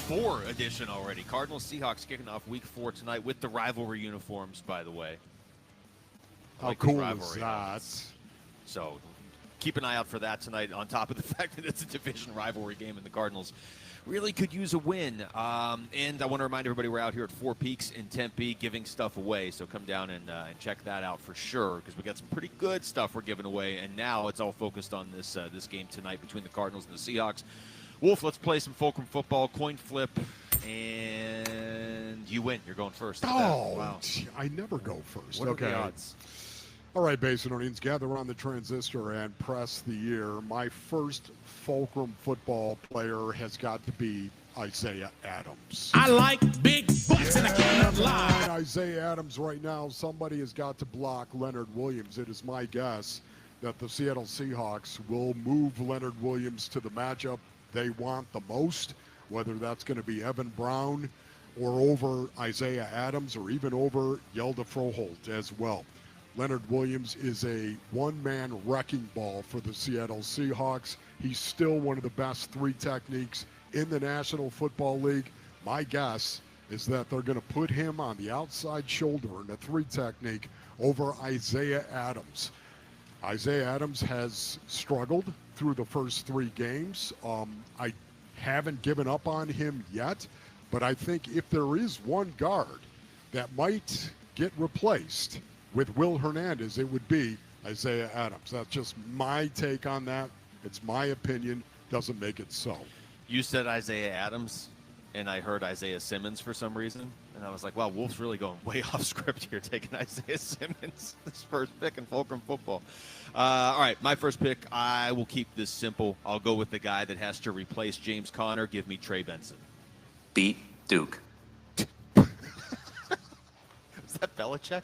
4 edition already. Cardinals Seahawks kicking off week 4 tonight with the rivalry uniforms, by the way. How cool is that? So keep an eye out for that tonight, on top of the fact that it's a division rivalry game and the Cardinals really could use a win. And I want to remind everybody we're out here at Four Peaks in Tempe giving stuff away. So come down and check that out for sure, because we got some pretty good stuff we're giving away. And now it's all focused on this game tonight between the Cardinals and the Seahawks. Wolf, let's play some Fulcrum Football, coin flip, and you win. You're going first. Oh, wow. I never go first. What are the odds? All right, Basinonians, gather on the transistor and press the ear. My first Fulcrum Football player has got to be Isaiah Adams. I like big butts and I cannot lie. Isaiah Adams right now, somebody has got to block Leonard Williams. It is my guess that the Seattle Seahawks will move Leonard Williams to the matchup they want the most, whether that's going to be Evan Brown or over Isaiah Adams or even over Yelda Froholt as well. Leonard Williams is a one-man wrecking ball for the Seattle Seahawks. He's still one of the best 3 techniques in the National Football League. My guess is that they're going to put him on the outside shoulder in a 3 technique over Isaiah Adams. Isaiah Adams has struggled through the first 3 games. I haven't given up on him yet, but I think if there is one guard that might get replaced with Will Hernandez, it would be Isaiah Adams. That's just my take on that. It's my opinion. Doesn't make it so. You said Isaiah Adams, and I heard Isaiah Simmons for some reason. And I was like, wow, Wolf's really going way off script here, taking Isaiah Simmons, this first pick in Fulcrum Football. All right, my first pick, I will keep this simple. I'll go with the guy that has to replace James Conner. Give me Trey Benson. Beat Duke. Is that Belichick?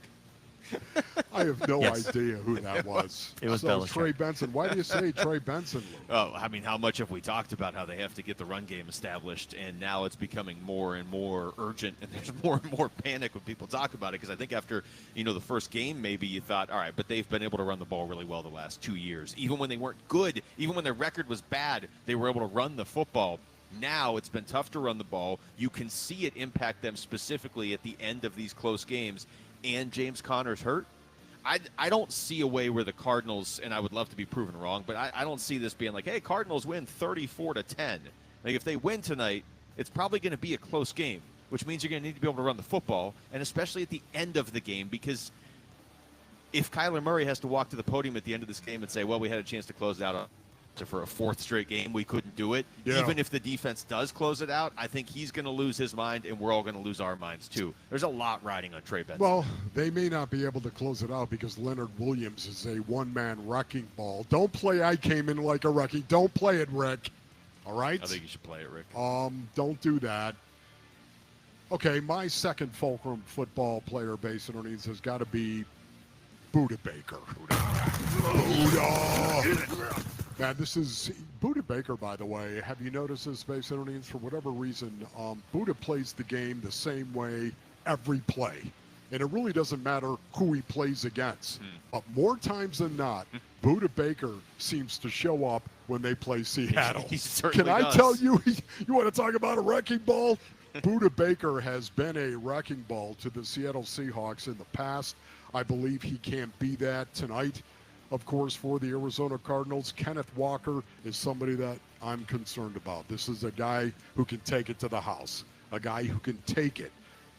I have no idea who that was. It was so Belichick. Trey Benson. Why do you say Trey Benson, Lou? Oh, I mean, how much have we talked about how they have to get the run game established, and now it's becoming more and more urgent, and there's more and more panic when people talk about it, because I think after, the first game, maybe you thought, all right, but they've been able to run the ball really well the last 2 years. Even when they weren't good, even when their record was bad, they were able to run the football. Now it's been tough to run the ball. You can see it impact them specifically at the end of these close games, and James Conner's hurt. I don't see a way where the Cardinals, and I would love to be proven wrong, but I don't see this being like, hey, Cardinals win 34-10. Like, if they win tonight, it's probably going to be a close game, which means you're going to need to be able to run the football, and especially at the end of the game, because if Kyler Murray has to walk to the podium at the end of this game and say, well, we had a chance to close it out for a 4th straight game, we couldn't do it. Yeah. Even if the defense does close it out, I think he's going to lose his mind, and we're all going to lose our minds too. There's a lot riding on Trey Benson. Well, they may not be able to close it out because Leonard Williams is a one-man wrecking ball. Don't play I came in like a wrecking. Don't play it, Rick. All right? I think you should play it, Rick. Don't do that. Okay, my second Fulcrum Football player base underneath has got to be Buda Baker. Buda! Man, this is Buda Baker, by the way. Have you noticed this, Space Underneath? For whatever reason, Buda plays the game the same way every play. And it really doesn't matter who he plays against. But more times than not, Buda Baker seems to show up when they play Seattle. He certainly Can I does. tell you, you want to talk about a wrecking ball? Buda Baker has been a wrecking ball to the Seattle Seahawks in the past. I believe he can be that tonight. Of course, for the Arizona Cardinals, Kenneth Walker is somebody that I'm concerned about. This is a guy who can take it to the house, a guy who can take it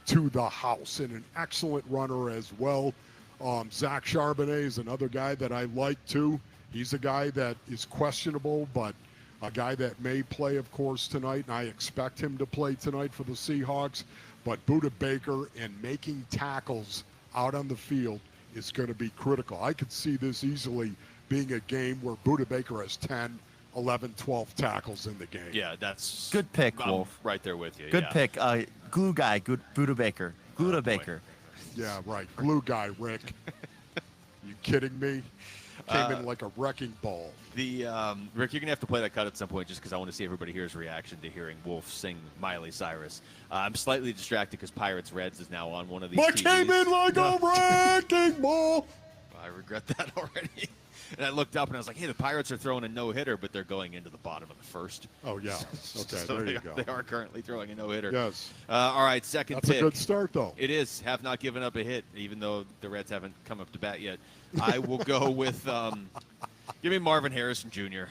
to the house, and an excellent runner as well. Zach Charbonnet is another guy that I like too. He's a guy that is questionable, but a guy that may play, of course, tonight, and I expect him to play tonight for the Seahawks. But Buda Baker and making tackles out on the field is going to be critical. I could see this easily being a game where Buda Baker has 10, 11, 12 tackles in the game. Yeah, that's Good pick, I'm Wolf. right there with you. Good yeah. pick. Glue guy, good Buda Baker. Gouda Baker. Yeah, right. Glue guy, Rick. You kidding me? Came in like a wrecking ball. Rick, you're going to have to play that cut at some point just because I want to see everybody here's reaction to hearing Wolf sing Miley Cyrus. I'm slightly distracted because Pirates Reds is now on one of these I TVs. came in like a wrecking ball. I regret that already. And I looked up and I was like, hey, the Pirates are throwing a no-hitter, but they're going into the bottom of the first. Oh, yeah. Okay, So there you go. They are currently throwing a no-hitter. Yes. All right, second That's pick. a good start, though. It is. Have not given up a hit, even though the Reds haven't come up to bat yet. I will go with give me Marvin Harrison Jr.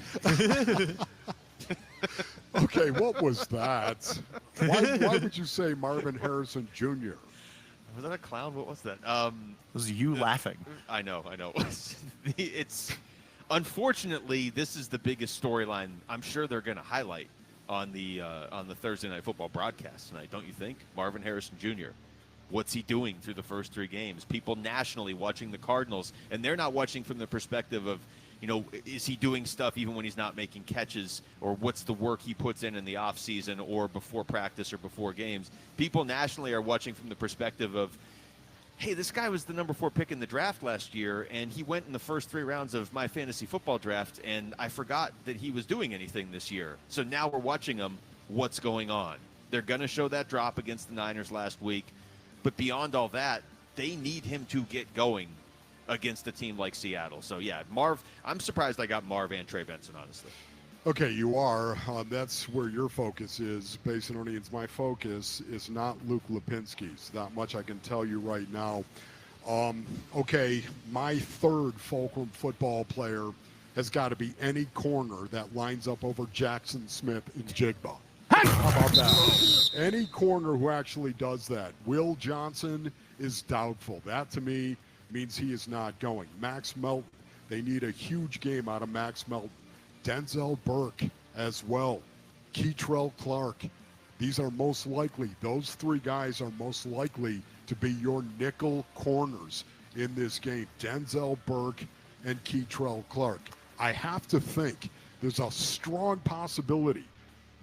Okay, what was that? Why would you say Marvin Harrison Jr.? Was that a clown? What was that? It was you laughing. I know. It's unfortunately this is the biggest storyline I'm sure they're going to highlight on the Thursday Night Football broadcast tonight. Don't you think? Marvin Harrison Jr. What's he doing through the first 3 games? People nationally watching the Cardinals, and they're not watching from the perspective of, is he doing stuff even when he's not making catches, or what's the work he puts in the offseason or before practice or before games? People nationally are watching from the perspective of, hey, this guy was the number 4 pick in the draft last year, and he went in the first 3 rounds of my fantasy football draft, and I forgot that he was doing anything this year. So now we're watching him. What's going on? They're going to show that drop against the Niners last week, but beyond all that, they need him to get going against a team like Seattle. So, yeah, Marv, I'm surprised I got Marv and Trey Benson, honestly. Okay, you are. That's where your focus is. Basinonians, my focus is not Luke Lipinski's. That much I can tell you right now. Okay, my third Fulcrum football player has got to be any corner that lines up over Jackson Smith and Jigba. How about that? Any corner who actually does that. Will Johnson is doubtful. That, to me, means he is not going. Max Melton, they need a huge game out of Max Melton. Denzel Burke as well. Keitrell Clark. These are most likely, those 3 guys are most likely to be your nickel corners in this game. Denzel Burke and Keitrell Clark. I have to think there's a strong possibility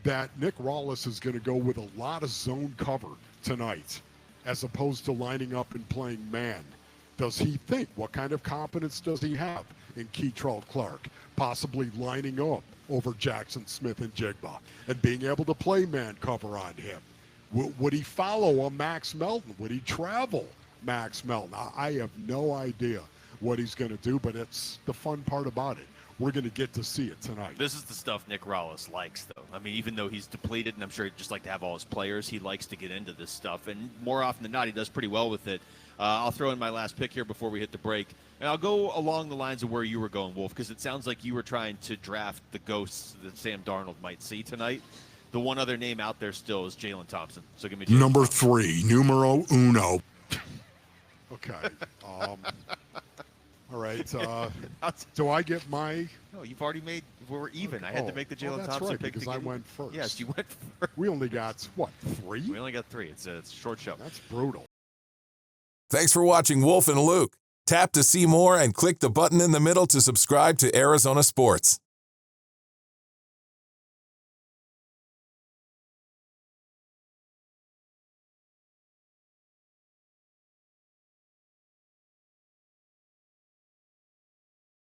that Nick Rawlis is going to go with a lot of zone cover tonight as opposed to lining up and playing man. Does he think? What kind of confidence does he have in Keitrell Clark? Possibly lining up over Jackson Smith and Jigba and being able to play man cover on him. Would he follow a Max Melton? Would he travel Max Melton? I have no idea what he's going to do, but it's the fun part about it. We're going to get to see it tonight. This is the stuff Nick Rawlis likes, though. I mean, even though he's depleted, and I'm sure he'd just like to have all his players, he likes to get into this stuff. And more often than not, he does pretty well with it. I'll throw in my last pick here before we hit the break. And I'll go along the lines of where you were going, Wolf, because it sounds like you were trying to draft the ghosts that Sam Darnold might see tonight. The one other name out there still is Jalen Thompson. So give me Jalen Number Thompson. 3, numero uno. Okay. All right. Do I get my... No, you've already made... We're even. I had to make the Jalen that's Thompson right, pick. because I went first. Yes, you went first. We only got, what, 3? We only got 3. It's a short show. That's brutal. Thanks for watching Wolf and Luke. Tap to see more and click the button in the middle to subscribe to Arizona Sports.